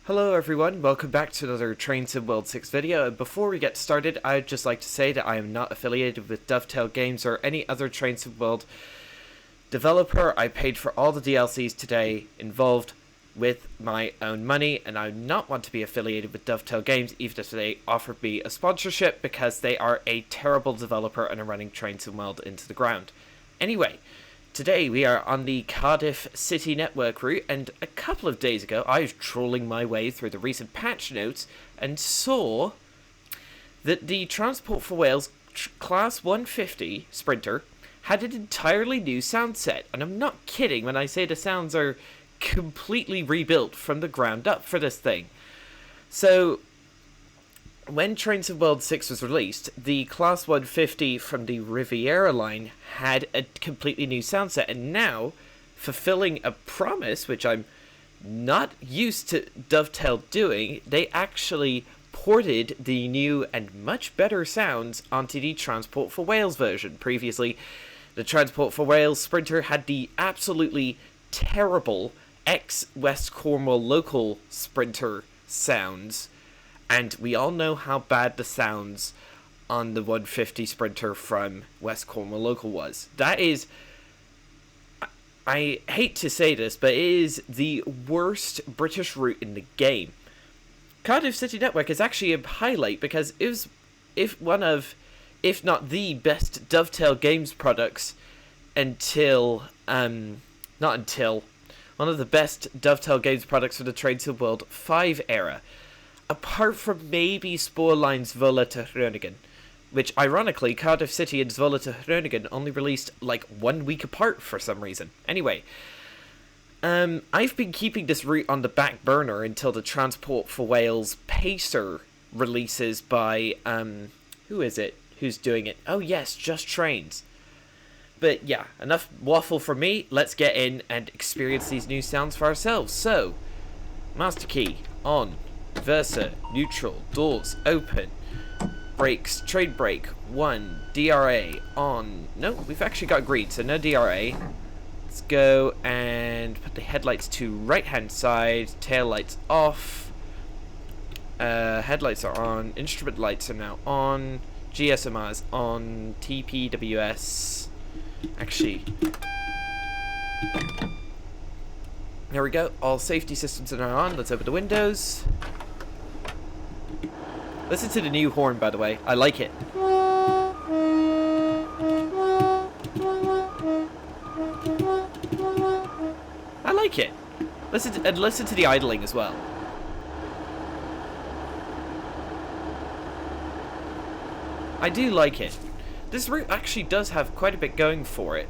Hello everyone, welcome back to another TSW6 video, and before we get started, I'd just like to say that I am not affiliated with Dovetail Games or any other TSW developer. I paid for all the DLCs today involved with my own money, and I do not want to be affiliated with Dovetail Games even if they offered me a sponsorship, because they are a terrible developer and are running TSW into the ground. Anyway, today we are on the Cardiff City Network route, and a couple of days ago I was trolling my way through the recent patch notes and saw that the Transport for Wales Class 150 Sprinter had an entirely new sound set, and I'm not kidding when I say the sounds are completely rebuilt from the ground up for this thing. So when TSW6 was released, the Class 150 from the Riviera line had a completely new sound set, and now, fulfilling a promise, which I'm not used to Dovetail doing, they actually ported the new and much better sounds onto the Transport for Wales version. Previously, the Transport for Wales Sprinter had the absolutely terrible ex-West Cornwall local Sprinter sounds, and we all know how bad the sounds on the 150 Sprinter from West Cornwall local was. That is, I hate to say this, but it is the worst British route in the game. Cardiff City Network is actually a highlight, because it was one of, if not the best Dovetail Games products until, one of the best Dovetail Games products for the TSW 5 era. Apart from maybe Spoorline's Zwolle to Groningen, which ironically Cardiff City and Zwolle to Groningen only released like 1 week apart for some reason. Anyway, I've been keeping this route on the back burner until the Transport for Wales Pacer releases by, who is it? Who's doing it? Oh yes, Just Trains. But yeah, enough waffle from me. Let's get in and experience these new sounds for ourselves. So, master key on. Versa, neutral, doors, open, brakes, trade brake, 1, DRA, on. No, we've actually got green, so no DRA. Let's go and put the headlights to right hand side, tail lights off, headlights are on, instrument lights are now on, GSMR is on, TPWS, actually, there we go, all safety systems are now on. Let's open the windows. Listen to the new horn, by the way. I like it. I like it. Listen to the idling as well. I do like it. This route actually does have quite a bit going for it.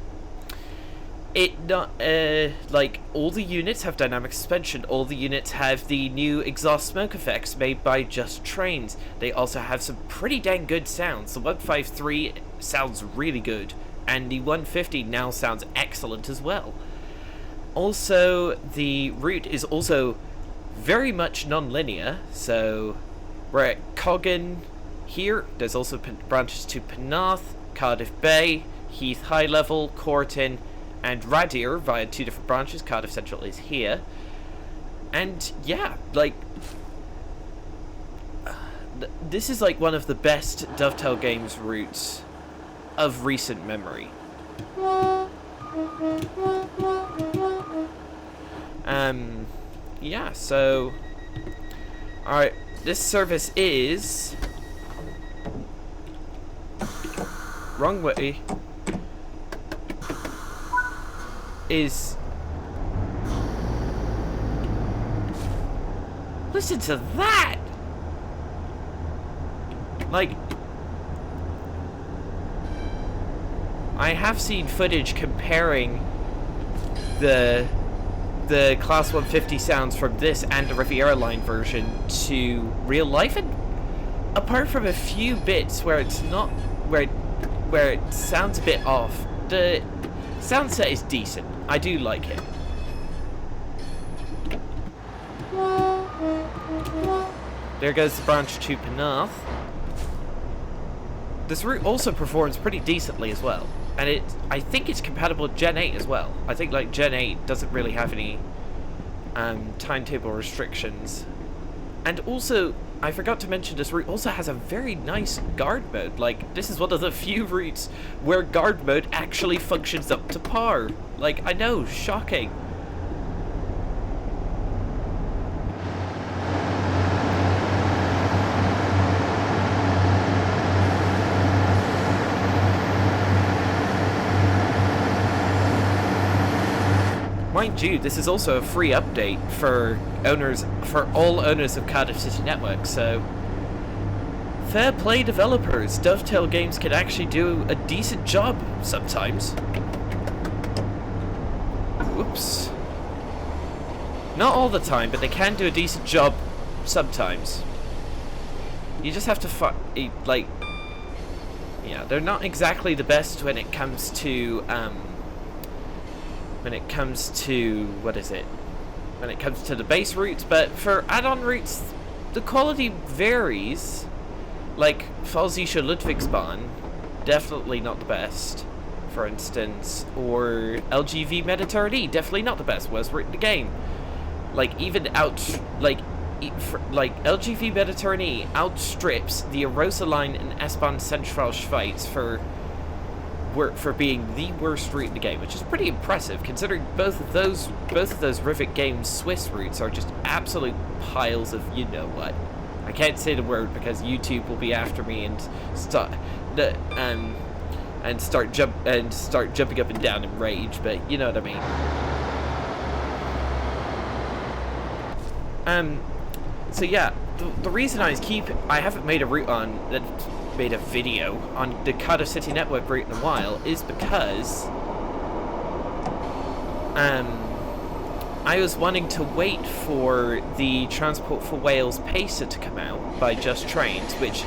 Like, all the units have dynamic suspension, all the units have the new exhaust smoke effects made by Just Trains. They also have some pretty dang good sounds. The 153 sounds really good, and the 150 now sounds excellent as well. Also, the route is also very much non-linear, so we're at Coggan here. There's also branches to Penarth, Cardiff Bay, Heath High Level, Corton, and Radier via 2 different branches. Cardiff Central is here. And yeah, like, this is like one of the best Dovetail Games routes of recent memory. Yeah, so, alright, this service is wrong way. Is listen to that! Like, I have seen footage comparing the Class 150 sounds from this and the Riviera line version to real life, and apart from a few bits where it's not, where it sounds a bit off, the sound set is decent. I do like it. There goes the branch to Penarth. This route also performs pretty decently as well. And I think it's compatible with Gen 8 as well. I think like Gen 8 doesn't really have any timetable restrictions. And also, I forgot to mention, this route also has a very nice guard mode. Like, this is one of the few routes where guard mode actually functions up to par. Like, I know, shocking. Mind you, this is also a free update for all owners of Cardiff City Network, so fair play developers. Dovetail Games can actually do a decent job sometimes. Whoops. Not all the time, but they can do a decent job sometimes. You just have to like, yeah, they're not exactly the best when it comes to what is it? When it comes to the base routes, but for add-on routes, the quality varies. Like Falsische Ludwigsbahn, definitely not the best, for instance, or LGV Mediterranee, definitely not the best, worst route in the game. Like LGV Mediterranee outstrips the Arosa line and S-Bahn Central Schweiz for being the worst route in the game, which is pretty impressive considering both of those Rivet Games Swiss routes are just absolute piles of you know what. I can't say the word because YouTube will be after me and start jumping up and down in rage, but you know what I mean. So yeah, the reason I haven't made a video on the Cardiff City Network route in a while is because I was wanting to wait for the Transport for Wales Pacer to come out by Just Trains, which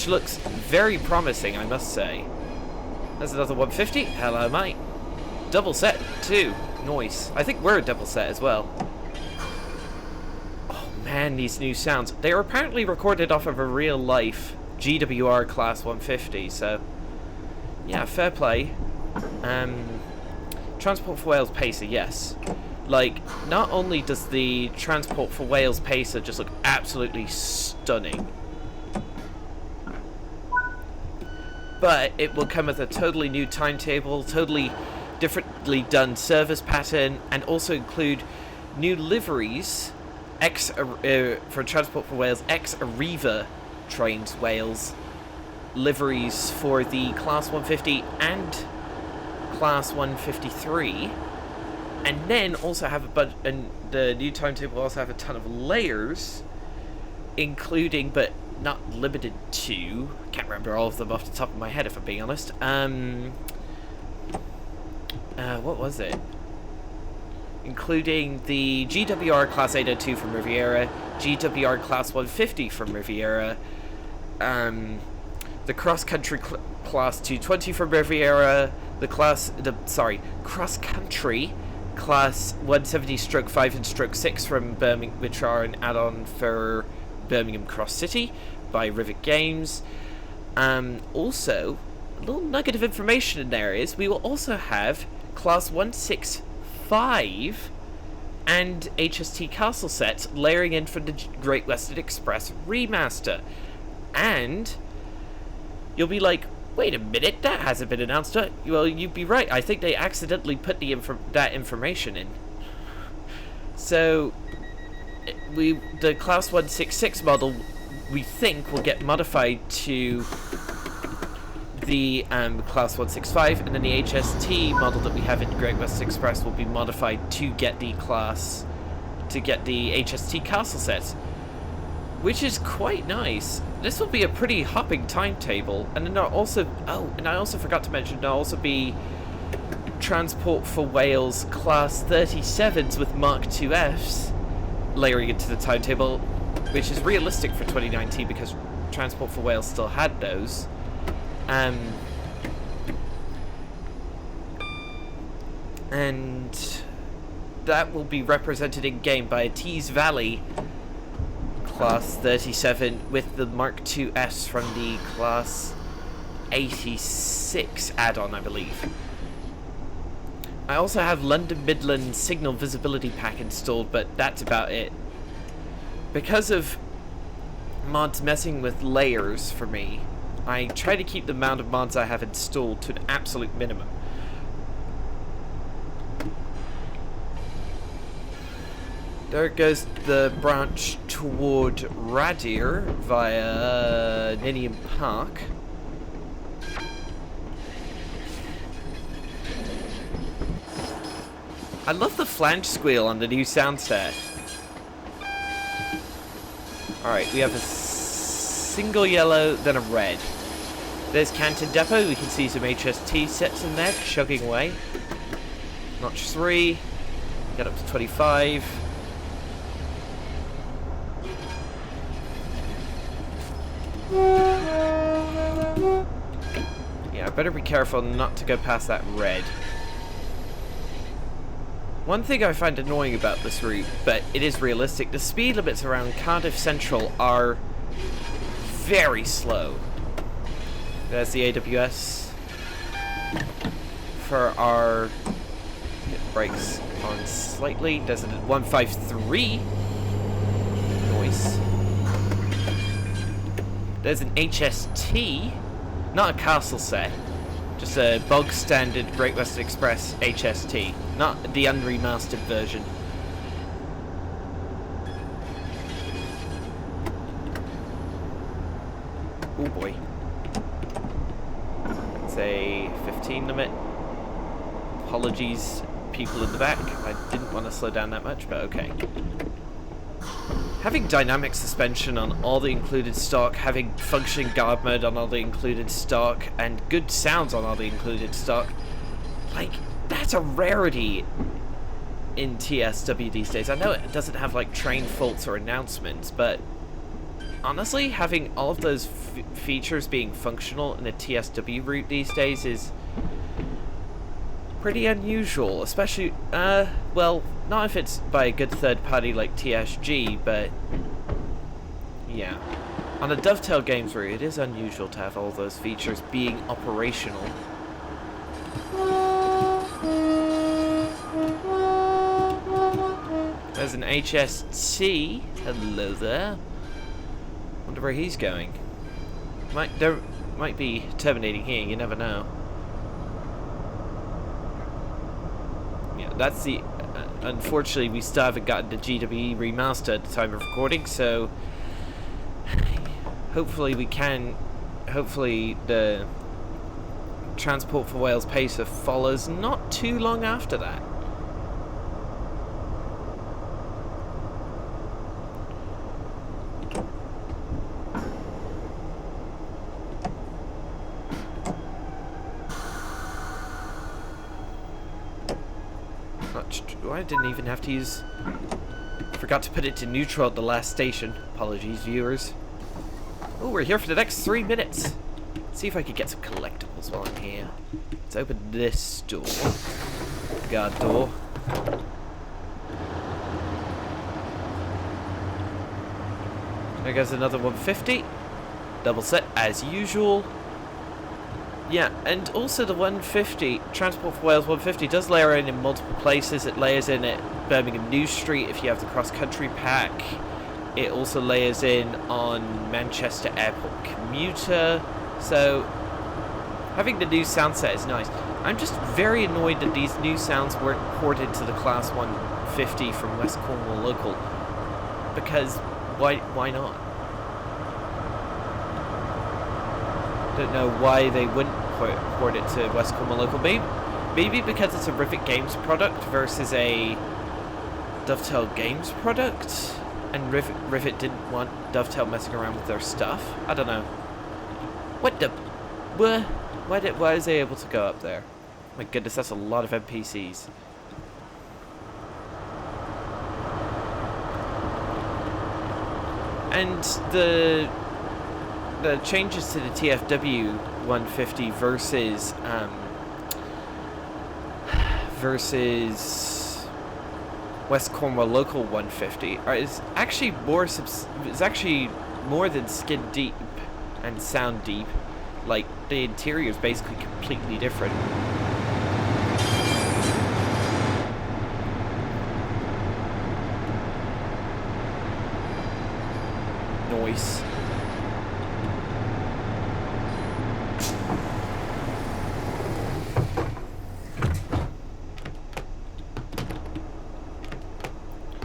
looks very promising, I must say. There's another 150. Hello, mate. Double set too. Nice. I think we're a double set as well. Oh man, these new sounds. They are apparently recorded off of a real life GWR Class 150, so yeah, fair play. Transport for Wales Pacer, yes. Like, not only does the Transport for Wales Pacer just look absolutely stunning, but it will come with a totally new timetable, totally differently done service pattern, and also include new liveries for Transport for Wales ex-Arriva Trains Wales liveries for the Class 150 and Class 153, and then also have the new timetable will also have a ton of layers, including but not limited to, can't remember all of them off the top of my head if I'm being honest. What was it? Including the GWR Class 802 from Riviera, GWR Class 150 from Riviera, the Cross Country Class 220 from Riviera, Cross Country Class 170/5 and /6 from Birmingham, which are an add-on for Birmingham Cross City by Rivet Games. Also, a little nugget of information in there is we will also have Class 165 and HST Castle sets layering in for the Great Western Express remaster. And you'll be like, wait a minute, that hasn't been announced yet. Well, you'd be right. I think they accidentally put that information in. So, the Class 166 model, we think, will get modified to the Class 165, and then the HST model that we have in Great Western Express will be modified to get the HST Castle set, which is quite nice. This will be a pretty hopping timetable, and then there'll also, and I also forgot to mention, there'll also be Transport for Wales Class 37s with Mark IIFs layering into the timetable, which is realistic for 2019 because Transport for Wales still had those. And that will be represented in game by a Tees Valley Class 37 with the Mark IIS from the Class 86 add-on, I believe. I also have London Midland Signal Visibility Pack installed, but that's about it. Because of mods messing with layers for me, I try to keep the amount of mods I have installed to an absolute minimum. There goes the branch toward Radier via Ninian Park. I love the flange squeal on the new Soundset. Alright, we have a single yellow, then a red. There's Canton Depot. We can see some HST sets in there, chugging away. Notch 3. Get up to 25. Yeah, I better be careful not to go past that red. One thing I find annoying about this route, but it is realistic, the speed limits around Cardiff Central are very slow. There's the AWS for our brakes on slightly. There's a 153 noise. There's an HST, not a castle set, just a bog standard Great Western Express HST, not the unremastered version. Oh boy. It's a 15 limit. Apologies, people in the back. I didn't want to slow down that much, but okay. Having dynamic suspension on all the included stock, having functioning guard mode on all the included stock, and good sounds on all the included stock, like, that's a rarity in TSW these days. I know it doesn't have, like, train faults or announcements, but honestly, having all of those features being functional in a TSW route these days is pretty unusual, especially, well, not if it's by a good third party like TSG, but yeah. On a Dovetail Games route, it is unusual to have all those features being operational. There's an HST. Hello there. Wonder where he's going. There might be terminating here, you never know. Yeah, that's the... unfortunately, we still haven't gotten the GWE remaster at the time of recording, so hopefully we can... hopefully the Transport for Wales Pacer follows not too long after that. I didn't even have to use... forgot to put it to neutral at the last station. Apologies, viewers. Oh, we're here for the next 3 minutes. Let's see if I could get some collectibles while I'm here. Let's open this door. Guard door. There goes another 150. Double set as usual. Yeah, and also the 150, Transport for Wales 150, does layer in multiple places. It layers in at Birmingham New Street if you have the cross-country pack. It also layers in on Manchester Airport Commuter. So, having the new Soundset is nice. I'm just very annoyed that these new sounds weren't ported to the Class 150 from West Cornwall Local. Because, why not? Don't know why they wouldn't port it to West Cornwall Local. Maybe because it's a Rivet Games product versus a Dovetail Games product, and Rivet didn't want Dovetail messing around with their stuff. I don't know. What the? Why is they able to go up there? My goodness, that's a lot of NPCs. And the changes to the TfW 150 versus West Cornwall Local 150 is actually more than skin deep and sound deep. Like, the interior is basically completely different. noise.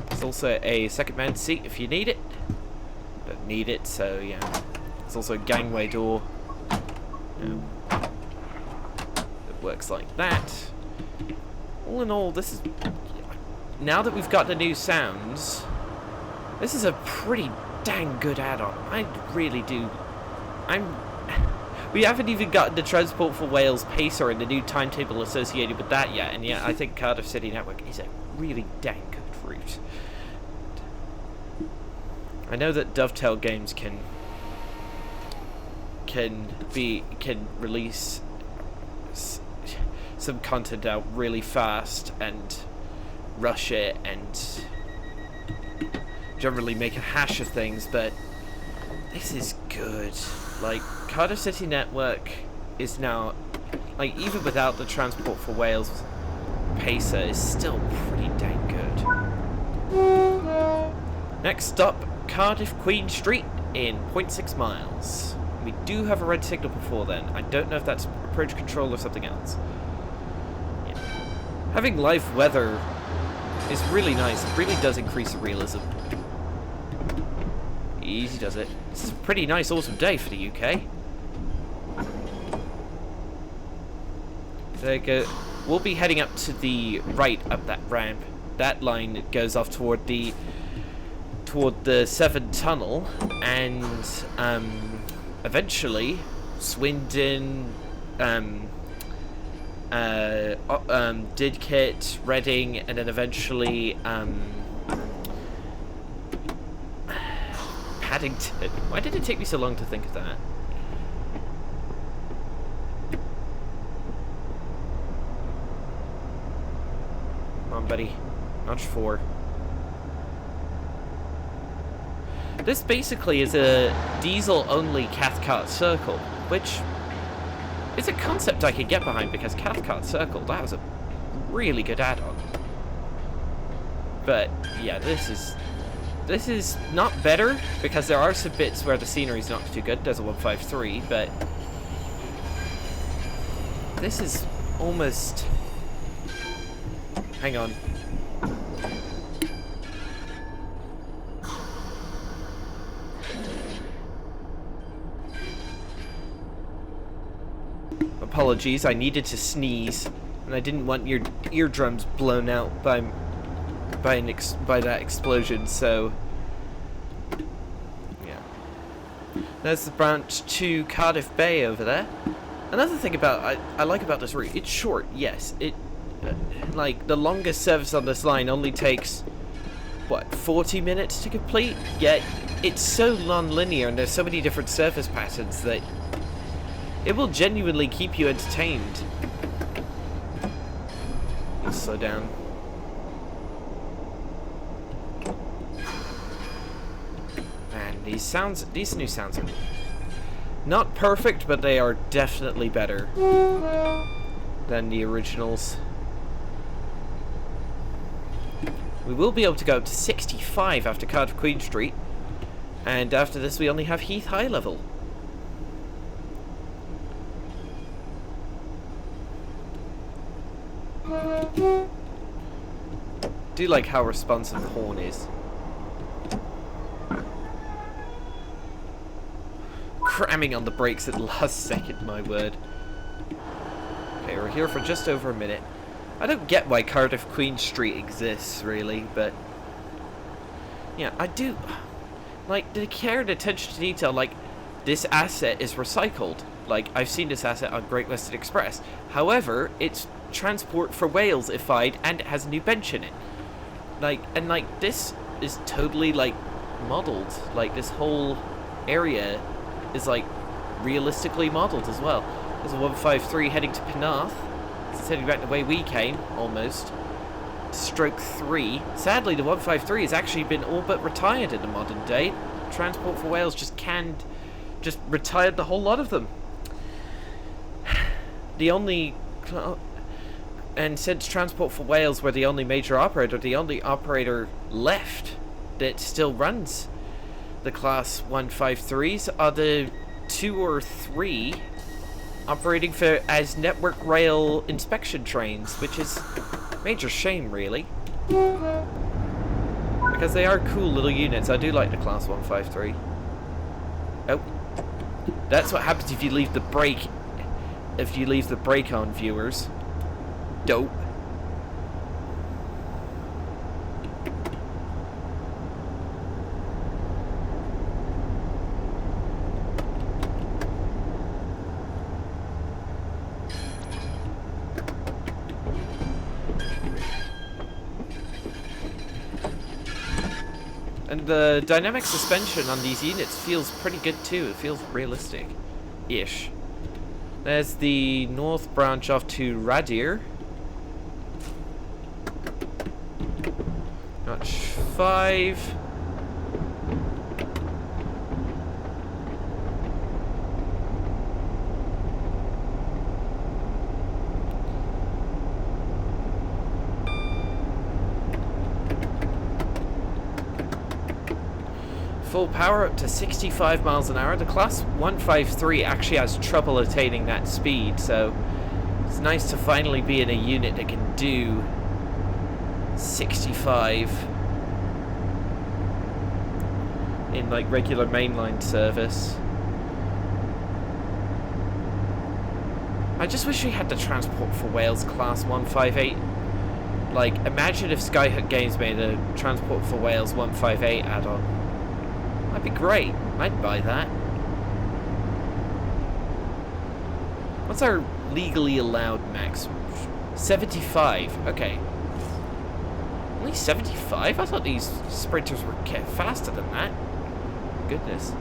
There's also a second man seat if you need it. Don't need it, so yeah. There's also a gangway door. It works like that. All in all, this is... Now that we've got the new sounds, this is a pretty dang good add-on. I really do. We haven't even gotten the Transport for Wales pacer and the new timetable associated with that yet, and yet I think Cardiff City Network is a really dang good route. I know that Dovetail Games can release some content out really fast and rush it and generally make a hash of things, but this is good. Like, Cardiff City Network is now, like, even without the Transport for Wales pacer, is still pretty dang good. Next stop, Cardiff Queen Street in 0.6 miles. We do have a red signal before then. I don't know if that's approach control or something else. Yeah. Having live weather is really nice. It really does increase the realism. Easy does it. This is a pretty nice autumn day for the UK. There you go. We'll be heading up to the right up that ramp. That line goes off toward the Severn Tunnel, and eventually Swindon, Didcot, Reading, and then eventually Paddington. Why did it take me so long to think of that? Come on, buddy. Notch 4. This basically is a diesel-only Cathcart Circle, which is a concept I could get behind, because Cathcart Circle, that was a really good add-on. But yeah, this is not better, because there are some bits where the scenery's not too good. There's a 153, but this is almost... Hang on. Apologies, I needed to sneeze, and I didn't want your eardrums blown out by that explosion, so yeah. There's the branch to Cardiff Bay over there. Another thing about I like about this route, it's short, yes. It like the longest service on this line only takes what, 40 minutes to complete, yet it's so non-linear and there's so many different surface patterns that it will genuinely keep you entertained. Let's slow down. Man, these new sounds are not perfect, but they are definitely better than the originals. We will be able to go up to 65 after Cardiff Queen Street, and after this we only have Heath High level. Do like how responsive the horn is. Cramming on the brakes at the last second, my word. Okay, we're here for just over a minute. I don't get why Cardiff Queen Street exists, really, but yeah, I do like the care and attention to detail. Like, this asset is recycled. Like, I've seen this asset on Great Western Express. However, it's Transport for Wales-ified and it has a new bench in it. Like, and like, this is totally like modeled. Like, this whole area is like realistically modeled as well. There's a 153 heading to Penarth. It's heading back the way we came, almost. Stroke 3. Sadly, the 153 has actually been all but retired in the modern day. Transport for Wales just retired the whole lot of them. The only... And since Transport for Wales were the only major operator, the only operator left that still runs the Class 153s are the 2 or 3 operating for as network rail inspection trains, which is a major shame, really. Because they are cool little units. I do like the Class 153. Oh. That's what happens if you leave the brake. If you leave the brake on, viewers. Dope. And the dynamic suspension on these units feels pretty good too. It feels realistic-ish. There's the north branch off to Radir. Notch 5. Full power up to 65 miles an hour. The Class 153 actually has trouble attaining that speed, so it's nice to finally be in a unit that can do 65 in like regular mainline service. I just wish we had the Transport for Wales Class 158. Like, imagine if Skyhook Games made a Transport for Wales 158 add-on. That'd be great. I'd buy that. What's our legally allowed max? 75. Okay. Only 75? I thought these sprinters were faster than that. Goodness.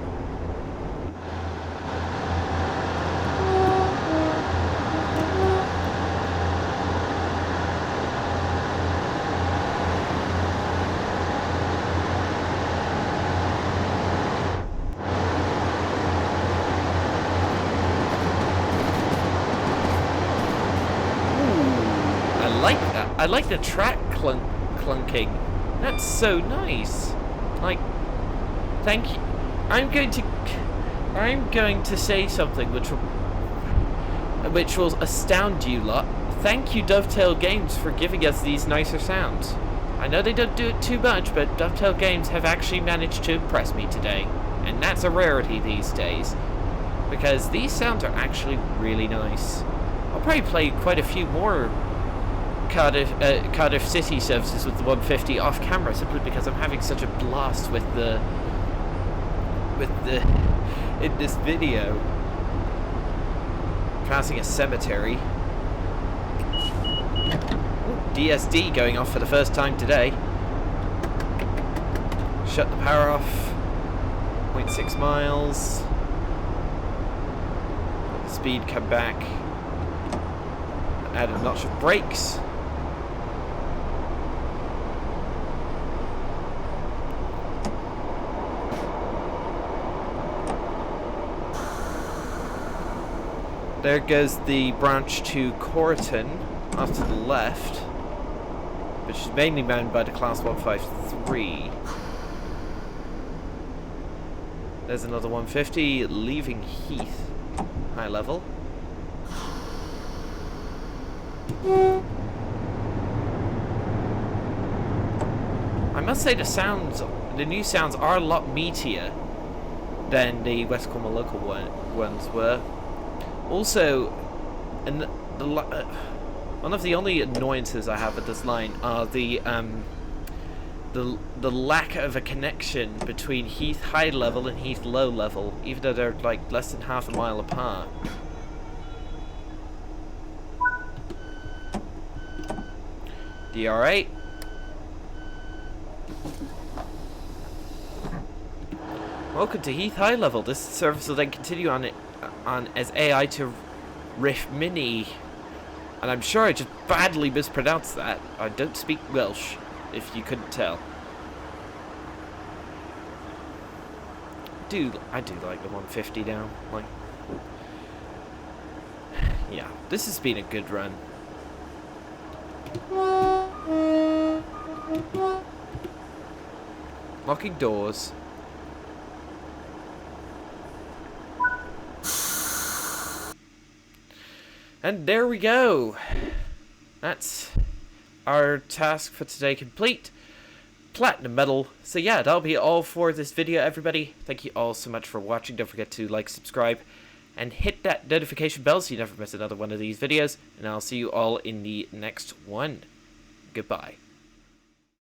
I like the track clunking. That's so nice. Like, thank you. I'm going to say something which will astound you lot. Thank you, Dovetail Games, for giving us these nicer sounds. I know they don't do it too much, but Dovetail Games have actually managed to impress me today, and that's a rarity these days, because these sounds are actually really nice. I'll probably play quite a few more Cardiff City services with the 150 off camera, simply because I'm having such a blast with the in this video. Passing a cemetery. Ooh, DSD going off for the first time today. Shut the power off. 0.6 miles. Let the speed come back. Add a notch of brakes. There goes the branch to Corriton, off to the left, which is mainly manned by the Class 153. There's another 150 leaving Heath, high level. I must say the new sounds are a lot meatier than the West Cornwall local ones were. Also, one of the only annoyances I have with this line are the lack of a connection between Heath high level and Heath low level, even though they're like less than half a mile apart. DR8. Welcome to Heath high level. This service will then continue on as AI to Riff Mini, and I'm sure I just badly mispronounced that. I don't speak Welsh, if you couldn't tell. I do like the 150 now. Like, yeah, this has been a good run. Locking doors. And there we go. That's our task for today complete. Platinum medal. So yeah, that'll be all for this video, everybody. Thank you all so much for watching. Don't forget to like, subscribe, and hit that notification bell so you never miss another one of these videos. And I'll see you all in the next one. Goodbye.